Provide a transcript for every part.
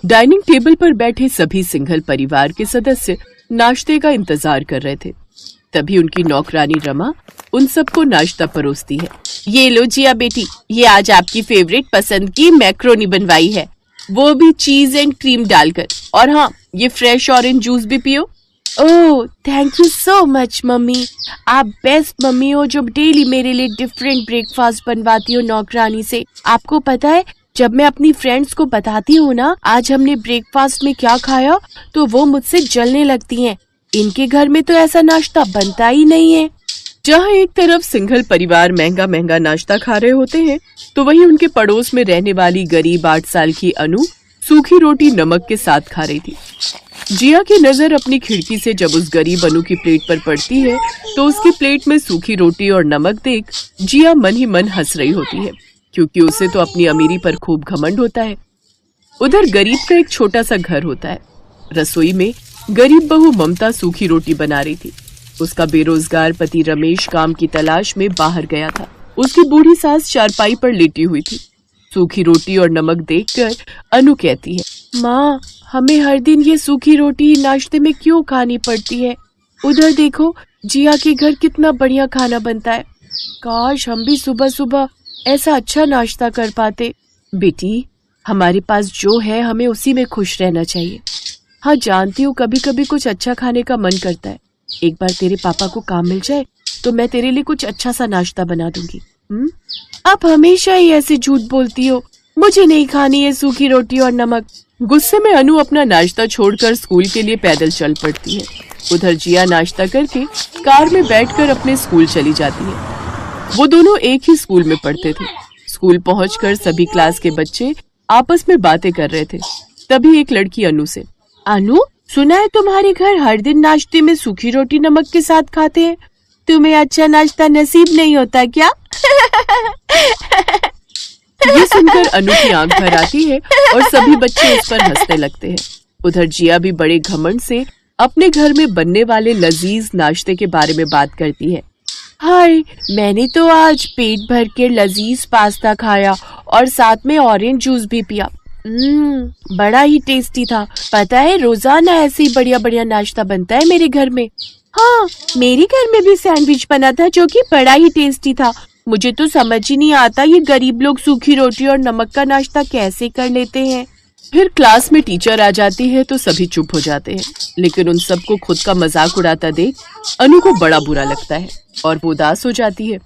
Dining table पर बैठे सभी सिंघल परिवार के सदस्य नाश्ते का इंतजार कर रहे थे। तभी उनकी नौकरानी रमा उन सबको नाश्ता परोसती है। ये लो जिया बेटी, ये आज आपकी फेवरेट पसंद की मैक्रोनी बनवाई है, वो भी चीज एंड क्रीम डालकर। और हाँ, ये फ्रेश ऑरेंज जूस भी पियो। Oh thank you so much mummy, आप बेस्ट मम्मी हो जो डेली मेरे लिए डिफरेंट ब्रेकफास्ट बनवाती हो नौकरानी से। आपको पता है, जब मैं अपनी फ्रेंड्स को बताती हूँ ना आज हमने ब्रेकफास्ट में क्या खाया, तो वो मुझसे जलने लगती हैं। इनके घर में तो ऐसा नाश्ता बनता ही नहीं है। जहाँ एक तरफ सिंघल परिवार महंगा महंगा नाश्ता खा रहे होते हैं, तो वहीं उनके पड़ोस में रहने वाली गरीब 8 साल की अनु सूखी रोटी नमक के साथ खा रही थी। जिया की नजर अपनी खिड़की से जब उस गरीब अनु की प्लेट पर पड़ती है, तो उसकी प्लेट में सूखी रोटी और नमक देख जिया मन ही मन हंस रही होती है, क्योंकि उसे तो अपनी अमीरी पर खूब घमंड होता है। उधर गरीब का एक छोटा सा घर होता है। रसोई में गरीब बहू ममता सूखी रोटी बना रही थी। उसका बेरोजगार पति रमेश काम की तलाश में बाहर गया था। उसकी बूढ़ी सास चारपाई पर लेटी हुई थी। सूखी रोटी और नमक देखकर अनु कहती है, माँ हमें हर दिन ये सूखी रोटी नाश्ते में क्यों खानी पड़ती है? उधर देखो जिया के घर कितना बढ़िया खाना बनता है। काश हम भी सुबह सुबह ऐसा अच्छा नाश्ता कर पाते। बेटी, हमारे पास जो है हमें उसी में खुश रहना चाहिए। हाँ जानती हूँ, कभी कभी कुछ अच्छा खाने का मन करता है। एक बार तेरे पापा को काम मिल जाए तो मैं तेरे लिए कुछ अच्छा सा नाश्ता बना दूंगी। आप हमेशा ही ऐसे झूठ बोलती हो, मुझे नहीं खानी है सूखी रोटी और नमक। गुस्से में अनु अपना नाश्ता छोड़कर स्कूल के लिए पैदल चल पड़ती है। उधर जिया नाश्ता करके कार में बैठकर अपने स्कूल चली जाती है। वो दोनों एक ही स्कूल में पढ़ते थे। स्कूल पहुंचकर सभी क्लास के बच्चे आपस में बातें कर रहे थे। तभी एक लड़की अनु से, अनु सुना है तुम्हारे घर हर दिन नाश्ते में सूखी रोटी नमक के साथ खाते हैं, तुम्हें अच्छा नाश्ता नसीब नहीं होता क्या? ये सुनकर अनु की आंख भर आती है और सभी बच्चे उस पर हंसने लगते हैं। उधर जिया भी बड़े घमंड से अपने घर में बनने वाले लजीज नाश्ते के बारे में बात करती है। हाय, मैंने तो आज पेट भर के लजीज पास्ता खाया और साथ में ऑरेंज जूस भी पिया। बड़ा ही टेस्टी था। पता है रोजाना ऐसे ही बढ़िया बढ़िया नाश्ता बनता है मेरे घर में। हाँ, मेरे घर में भी सैंडविच बना था जो कि बड़ा ही टेस्टी था। मुझे तो समझ ही नहीं आता ये गरीब लोग सूखी रोटी और नमक का नाश्ता कैसे कर लेते हैं। फिर क्लास में टीचर आ जाती है तो सभी चुप हो जाते हैं, लेकिन उन सबको खुद का मजाक उड़ाता देख अनु को बड़ा बुरा लगता है और वो उदास हो जाती है।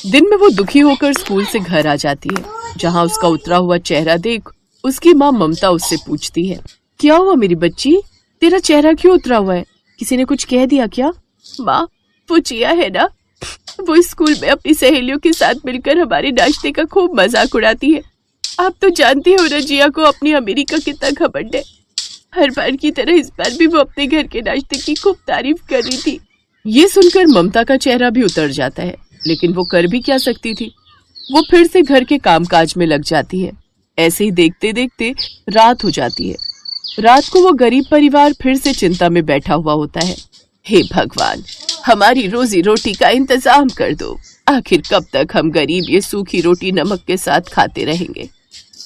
दिन में वो दुखी होकर स्कूल से घर आ जाती है, जहाँ उसका उतरा हुआ चेहरा देख उसकी माँ ममता उससे पूछती है, क्या हुआ मेरी बच्ची, तेरा चेहरा क्यों उतरा हुआ है? किसी ने कुछ कह दिया क्या? माँ, वो जिया है ना, वो स्कूल में अपनी सहेलियों के साथ मिलकर हमारे नाश्ते का खूब मजाक उड़ाती है। आप तो जानती हो ना जिया को अपनी अमीरी का कितना घमंड है। हर बार की तरह इस बार भी वो अपने घर के नाश्ते की खूब तारीफ कर रही थी। ये सुनकर ममता का चेहरा भी उतर जाता है, लेकिन वो कर भी क्या सकती थी। वो फिर से घर के कामकाज में लग जाती है। ऐसे ही देखते देखते रात हो जाती है। रात को वो गरीब परिवार फिर से चिंता में बैठा हुआ होता है। हे भगवान, हमारी रोजी रोटी का इंतजाम कर दो। आखिर कब तक हम गरीब ये सूखी रोटी नमक के साथ खाते रहेंगे?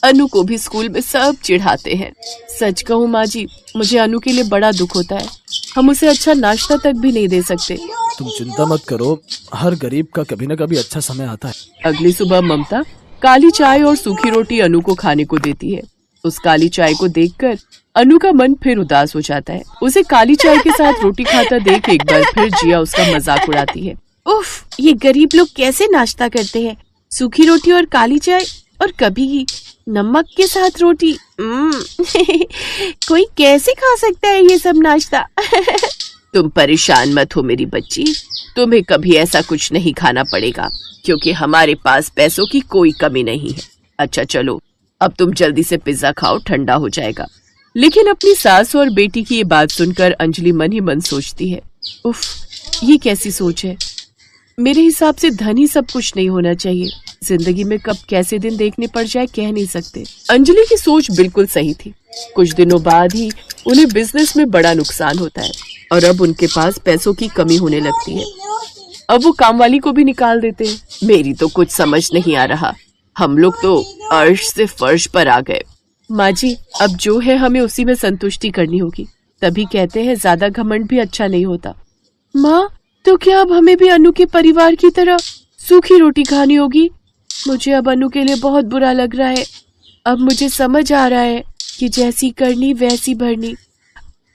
अनु को भी स्कूल में सब चिढ़ाते हैं। सच कहूँ माँ जी, मुझे अनु के लिए बड़ा दुख होता है। हम उसे अच्छा नाश्ता तक भी नहीं दे सकते। तुम चिंता मत करो, हर गरीब का कभी न कभी अच्छा समय आता है। अगली सुबह ममता काली चाय और सूखी रोटी अनु को खाने को देती है। उस काली चाय को देखकर अनु का मन फिर उदास हो जाता है। उसे काली चाय के साथ रोटी खाता देख एक बार फिर जिया उसका मजाक उड़ाती है। उफ, ये गरीब लोग कैसे नाश्ता करते हैं? सूखी रोटी और काली चाय और कभी नमक के साथ रोटी। कोई कैसे खा सकता है ये सब नाश्ता? तुम परेशान मत हो मेरी बच्ची, तुम्हें कभी ऐसा कुछ नहीं खाना पड़ेगा, क्योंकि हमारे पास पैसों की कोई कमी नहीं है। अच्छा चलो, अब तुम जल्दी से पिज्जा खाओ, ठंडा हो जाएगा। लेकिन अपनी सास और बेटी की ये बात सुनकर अंजलि मन ही मन सोचती है, उफ, ये कैसी सोच है। मेरे हिसाब से धन ही सब कुछ नहीं होना चाहिए। जिंदगी में कब कैसे दिन देखने पड़ जाए कह नहीं सकते। अंजलि की सोच बिल्कुल सही थी। कुछ दिनों बाद ही उन्हें बिजनेस में बड़ा नुकसान होता है और अब उनके पास पैसों की कमी होने लगती है। अब वो काम वाली को भी निकाल देते हैं। मेरी तो कुछ समझ नहीं आ रहा। हम लोग तो अर्श से फर्श पर आ गए। माँ जी, अब जो है हमें उसी में संतुष्टि करनी होगी। तभी कहते हैं ज्यादा घमंड भी अच्छा नहीं होता। माँ, तो क्या अब हमें भी अनु के परिवार की तरह सूखी रोटी खानी होगी? मुझे अब अनु के लिए बहुत बुरा लग रहा है। अब मुझे समझ आ रहा है कि जैसी करनी वैसी भरनी।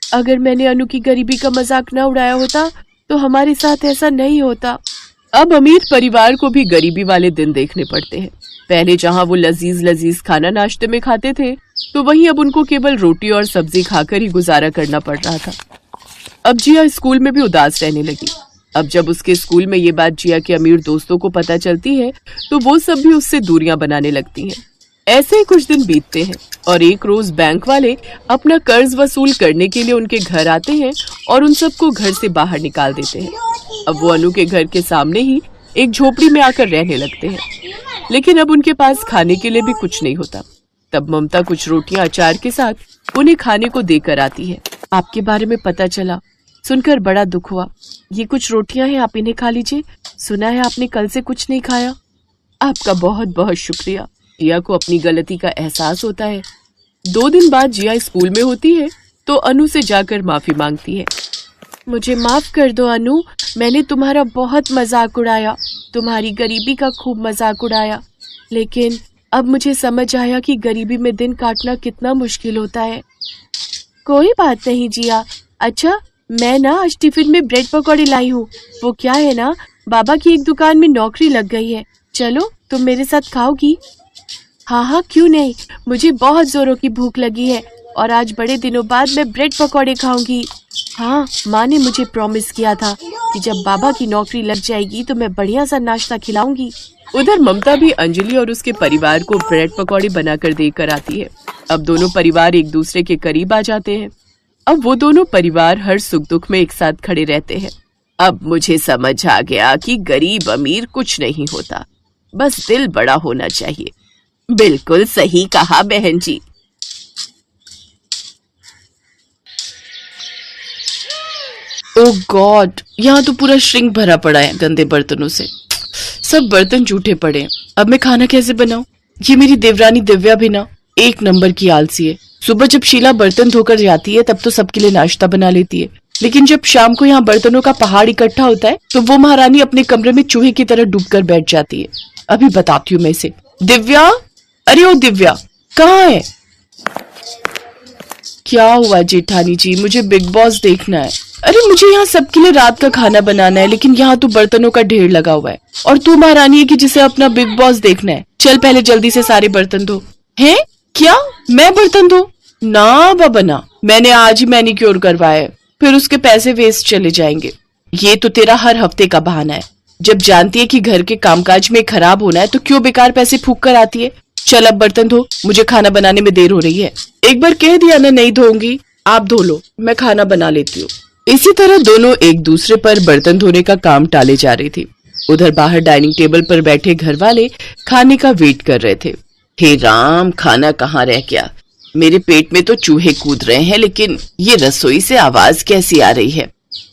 अगर मैंने अनु की गरीबी का मजाक न उड़ाया होता तो हमारे साथ ऐसा नहीं होता। अब अमीर परिवार को भी गरीबी वाले दिन देखने पड़ते हैं। पहले जहां वो लजीज लजीज खाना नाश्ते में खाते थे, तो वहीं अब उनको केवल रोटी और सब्जी खाकर ही गुजारा करना पड़ रहा था। अब जिया स्कूल में भी उदास रहने लगी। अब जब उसके स्कूल में ये बात जिया के अमीर दोस्तों को पता चलती है, तो वो सब भी उससे दूरियां बनाने लगती हैं। ऐसे ही कुछ दिन बीतते हैं और एक रोज बैंक वाले अपना कर्ज वसूल करने के लिए उनके घर आते हैं और उन सबको घर से बाहर निकाल देते हैं। अब वो अनु के घर के सामने ही एक झोपड़ी में आकर रहने लगते हैं, लेकिन अब उनके पास खाने के लिए भी कुछ नहीं होता। तब ममता कुछ रोटियां अचार के साथ उन्हें खाने को देकर आती है। आपके बारे में पता चला, सुनकर बड़ा दुख हुआ। ये कुछ रोटियां हैं, आप इन्हें खा लीजिए। सुना है आपने कल से कुछ नहीं खाया। आपका बहुत बहुत शुक्रिया। जिया को अपनी गलती का एहसास होता है। 2 दिन बाद जिया स्कूल में होती है तो अनु से जाकर माफी मांगती है। मुझे माफ कर दो अनु, मैंने तुम्हारा बहुत मजाक उड़ाया, तुम्हारी गरीबी का खूब मजाक उड़ाया। लेकिन अब मुझे समझ आया कि गरीबी में दिन काटना कितना मुश्किल होता है। कोई बात नहीं जिया। अच्छा, मैं ना आज टिफिन में ब्रेड पकौड़े लाई हूँ। वो क्या है ना, बाबा की एक दुकान में नौकरी लग गई है। चलो तुम मेरे साथ खाओगी? हाँ हाँ, क्यों नहीं, मुझे बहुत जोरों की भूख लगी है और आज बड़े दिनों बाद मैं ब्रेड पकौड़े खाऊंगी। हाँ, माँ ने मुझे प्रॉमिस किया था कि जब बाबा की नौकरी लग जाएगी तो मैं बढ़िया सा नाश्ता खिलाऊंगी। उधर ममता भी अंजलि और उसके परिवार को ब्रेड पकौड़े बनाकर देकर आती है। अब दोनों परिवार एक दूसरे के करीब आ जाते हैं। अब वो दोनों परिवार हर सुख दुख में एक साथ खड़े रहते हैं। अब मुझे समझ आ गया कि गरीब अमीर कुछ नहीं होता, बस दिल बड़ा होना चाहिए। बिल्कुल सही कहा बहन जी। ओह गॉड, यहाँ तो पूरा श्रिंक भरा पड़ा है गंदे बर्तनों से। सब बर्तन जूठे पड़े हैं। अब मैं खाना कैसे बनाऊं? ये मेरी देवरानी दिव्या भी ना एक नंबर की आलसी है। सुबह जब शीला बर्तन धोकर जाती है तब तो सबके लिए नाश्ता बना लेती है, लेकिन जब शाम को यहाँ बर्तनों का पहाड़ इकट्ठा होता है तो वो महारानी अपने कमरे में चूहे की तरह डूबकर बैठ जाती है। अभी बताती हूँ मैं इसे। दिव्या, अरे ओ दिव्या, कहाँ है? क्या हुआ जेठानी जी, मुझे बिग बॉस देखना है। अरे मुझे यहाँ सबके लिए रात का खाना बनाना है, लेकिन यहाँ तो बर्तनों का ढेर लगा हुआ है और तू महारानी है कि जिसे अपना बिग बॉस देखना है। चल पहले जल्दी से सारे बर्तन धो। हैं? क्या मैं बर्तन धो? ना बाबा ना, मैंने आज ही मैनिक्योर करवाया है, फिर उसके पैसे वेस्ट चले जाएंगे। ये तो तेरा हर हफ्ते का बहाना है। जब जानती है कि घर के कामकाज में खराब होना है तो क्यों बेकार पैसे फूंक कर आती है। चल अब बर्तन धो, मुझे खाना बनाने में देर हो रही है। एक बार कह दिया ना नहीं धोऊंगी, आप धो लो, मैं खाना बना लेती हूँ। इसी तरह दोनों एक दूसरे पर बर्तन धोने का काम टाले जा रही थी। उधर बाहर डाइनिंग टेबल पर बैठे घर वाले खाने का वेट कर रहे थे। हे राम, खाना कहाँ रह गया? मेरे पेट में तो चूहे कूद रहे हैं, लेकिन ये रसोई से आवाज कैसी आ रही है?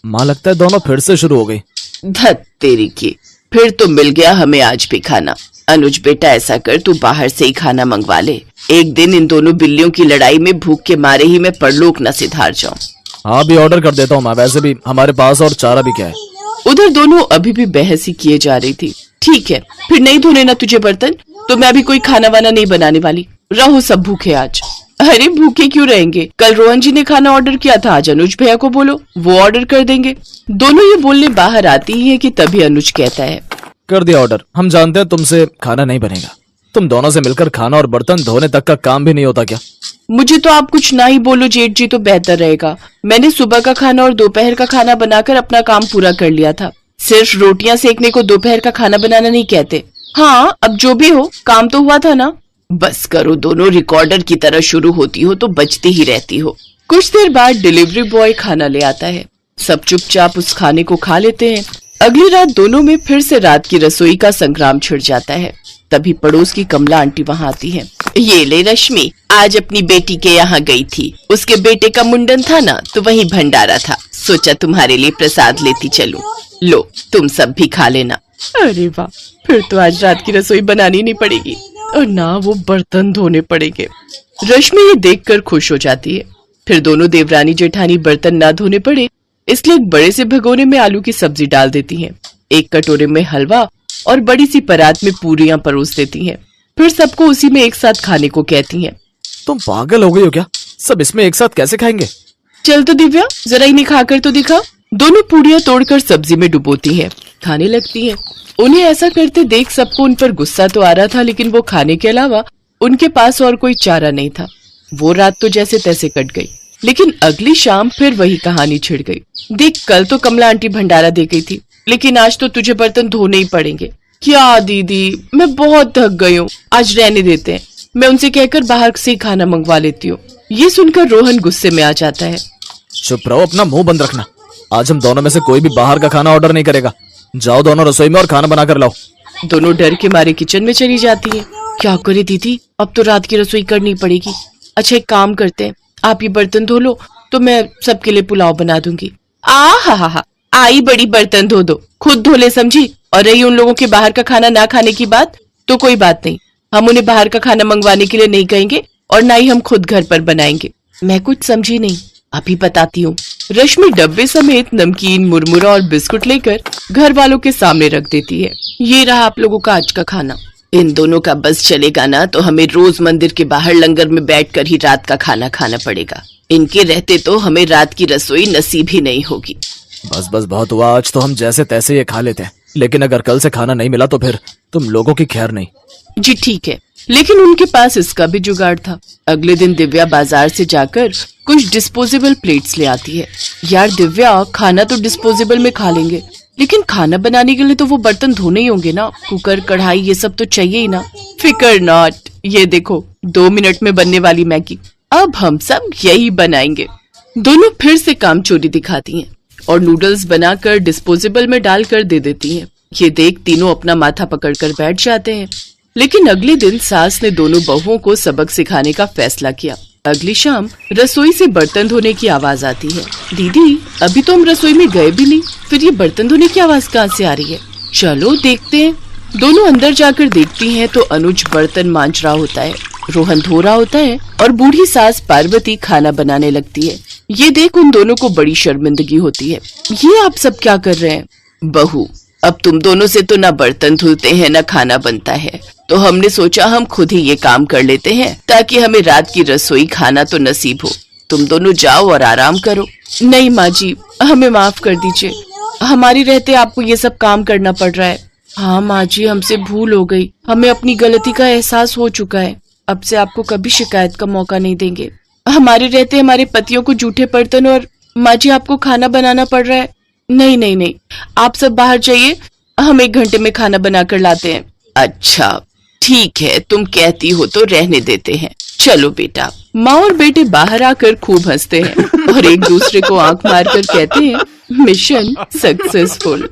माँ लगता है दोनों फिर से शुरू हो गई। धत तेरी की, फिर तो मिल गया हमें आज भी खाना। अनुज बेटा ऐसा कर, तू बाहर से ही खाना मंगवा ले। एक दिन इन दोनों बिल्लियों की लड़ाई में भूख के मारे ही मैं परलोक न सिधार जाऊं। हाँ भी ऑर्डर कर देता हूँ मैं, वैसे भी हमारे पास और चारा भी क्या है। उधर दोनों अभी भी बहस ही किए जा रही थी। ठीक है, फिर नहीं धोने ना तुझे बर्तन, तो मैं अभी कोई खाना वाना नहीं बनाने वाली। रहो सब भूखे आज। अरे भूखे क्यों रहेंगे? कल रोहन जी ने खाना ऑर्डर किया था, आज अनुज भैया को बोलो, वो ऑर्डर कर देंगे। दोनों ये बोलने बाहर आती ही है कि तभी अनुज कहता है, कर दिया ऑर्डर, हम जानते हैं तुमसे खाना नहीं बनेगा। तुम दोनों से मिलकर खाना और बर्तन धोने तक का काम भी नहीं होता क्या? मुझे तो आप कुछ ना ही बोलो जेठ जी तो बेहतर रहेगा। मैंने सुबह का खाना और दोपहर का खाना बनाकर अपना काम पूरा कर लिया था। सिर्फ रोटियां सेकने को दोपहर का खाना बनाना नहीं कहते। हाँ, अब जो भी हो, काम तो हुआ था ना। बस करो, दोनों रिकॉर्डर की तरह शुरू होती हो तो बचती ही रहती हो। कुछ देर बाद डिलीवरी बॉय खाना ले आता है। सब चुपचाप उस खाने को खा लेते हैं। अगली रात दोनों में फिर से रात की रसोई का संग्राम छिड़ जाता है। तभी पड़ोस की कमला आंटी वहाँ आती है। ये ले रश्मि, आज अपनी बेटी के यहाँ गई थी। उसके बेटे का मुंडन था ना, तो वहीं भंडारा था, सोचा तुम्हारे लिए प्रसाद लेती चलूं। लो, तुम सब भी खा लेना। अरे वाह, फिर तो आज रात की रसोई बनानी नहीं पड़ेगी। और ना वो बर्तन धोने पड़ेंगे। रश्मि ये देखकर खुश हो जाती है। फिर दोनों देवरानी जेठानी बर्तन ना धोने पड़े इसलिए एक बड़े से भगोने में आलू की सब्जी डाल देती हैं। एक कटोरे में हलवा और बड़ी सी परात में पूरियां परोस देती हैं। फिर सबको उसी में एक साथ खाने को कहती हैं। तुम पागल हो गई हो क्या? सब इसमें एक साथ कैसे खाएंगे? चल तो दिव्या, जरा इन्हें खाकर तो दिखा। दोनों पूरियां तोड़कर सब्जी में डुबोती हैं, खाने लगती हैं। उन्हें ऐसा करते देख सबको उन पर गुस्सा तो आ रहा था, लेकिन वो खाने के अलावा उनके पास और कोई चारा नहीं था। वो रात तो जैसे तैसे कट गई, लेकिन अगली शाम फिर वही कहानी छिड़ गई। देख, कल तो कमला आंटी भंडारा दे गई थी, लेकिन आज तो तुझे बर्तन धोने ही पड़ेंगे। क्या दीदी, मैं बहुत थक गई हूँ, आज रहने देते हैं। मैं उनसे कहकर बाहर से ही खाना मंगवा लेती हूँ। ये सुनकर रोहन गुस्से में आ जाता है। चुप रहो, अपना मुंह बंद रखना। आज हम दोनों में से कोई भी बाहर का खाना ऑर्डर नहीं करेगा। जाओ दोनों रसोई में और खाना बना कर लाओ। दोनों डर के मारे किचन में चली जाती हैं। क्या करे दीदी, अब तो रात की रसोई करनी पड़ेगी। अच्छा, एक काम करते हैं, आप ये बर्तन धो लो तो मैं सबके लिए पुलाव बना दूंगी। हा, आई बड़ी बर्तन धो दो, खुद धो ले समझी। और रही उन लोगों के बाहर का खाना ना खाने की बात, तो कोई बात नहीं, हम उन्हें बाहर का खाना मंगवाने के लिए नहीं कहेंगे और ना ही हम खुद घर पर बनाएंगे। मैं कुछ समझी नहीं, अभी बताती हूँ। रश्मि डब्बे समेत नमकीन, मुरमुरा और बिस्कुट लेकर घर वालों के सामने रख देती है। ये रहा आप लोगों का आज का खाना। इन दोनों का बस चलेगा ना तो हमें रोज मंदिर के बाहर लंगर में बैठकर ही रात का खाना खाना पड़ेगा। इनके रहते तो हमें रात की रसोई नसीब ही नहीं होगी। बस बस बहुत हुआ, आज तो हम जैसे तैसे ये खा लेते हैं, लेकिन अगर कल से खाना नहीं मिला तो फिर तुम लोगों की खैर नहीं। जी ठीक है, लेकिन उनके पास इसका भी जुगाड़ था। अगले दिन दिव्या बाजार से जाकर कुछ डिस्पोजेबल प्लेट्स ले आती है। यार दिव्या, खाना तो डिस्पोजेबल में खा लेंगे, लेकिन खाना बनाने के लिए तो वो बर्तन धोने ही होंगे ना। कुकर, कढ़ाई, ये सब तो चाहिए ही ना। फिकर नॉट, ये देखो 2 मिनट में बनने वाली मैगी, अब हम सब यही बनाएंगे। दोनों फिर से काम चोरी दिखाती हैं और नूडल्स बनाकर डिस्पोजेबल में डालकर दे देती हैं। ये देख तीनों अपना माथा पकड़कर बैठ जाते हैं। लेकिन अगले दिन सास ने दोनों बहुओं को सबक सिखाने का फैसला किया। अगली शाम रसोई से बर्तन धोने की आवाज आती है। दीदी, अभी तो हम रसोई में गए भी नहीं, फिर ये बर्तन धोने की आवाज कहाँ से आ रही है? चलो देखते हैं। दोनों अंदर जाकर देखती हैं तो अनुज बर्तन मांज रहा होता है, रोहन धो रहा होता है और बूढ़ी सास पार्वती खाना बनाने लगती है। ये देख उन दोनों को बड़ी शर्मिंदगी होती है। ये आप सब क्या कर रहे हैं? बहू, अब तुम दोनों से तो ना बर्तन धुलते हैं ना खाना बनता है, तो हमने सोचा हम खुद ही ये काम कर लेते हैं ताकि हमें रात की रसोई खाना तो नसीब हो। तुम दोनों जाओ और आराम करो। नहीं माँ जी, हमें माफ कर दीजिए, हमारी रहते आपको ये सब काम करना पड़ रहा है। हाँ माँ जी, हमसे भूल हो गई, हमें अपनी गलती का एहसास हो चुका है। अब से आपको कभी शिकायत का मौका नहीं देंगे। हमारे रहते हमारे पतियों को जूठे बर्तन और माँ जी आपको खाना बनाना पड़ रहा है। नहीं नहीं नहीं, आप सब बाहर जाइए, हम 1 घंटे में खाना बनाकर लाते हैं। अच्छा ठीक है, तुम कहती हो तो रहने देते हैं। चलो बेटा। माँ और बेटे बाहर आकर खूब हंसते हैं और एक दूसरे को आंख मारकर कहते हैं, मिशन सक्सेसफुल।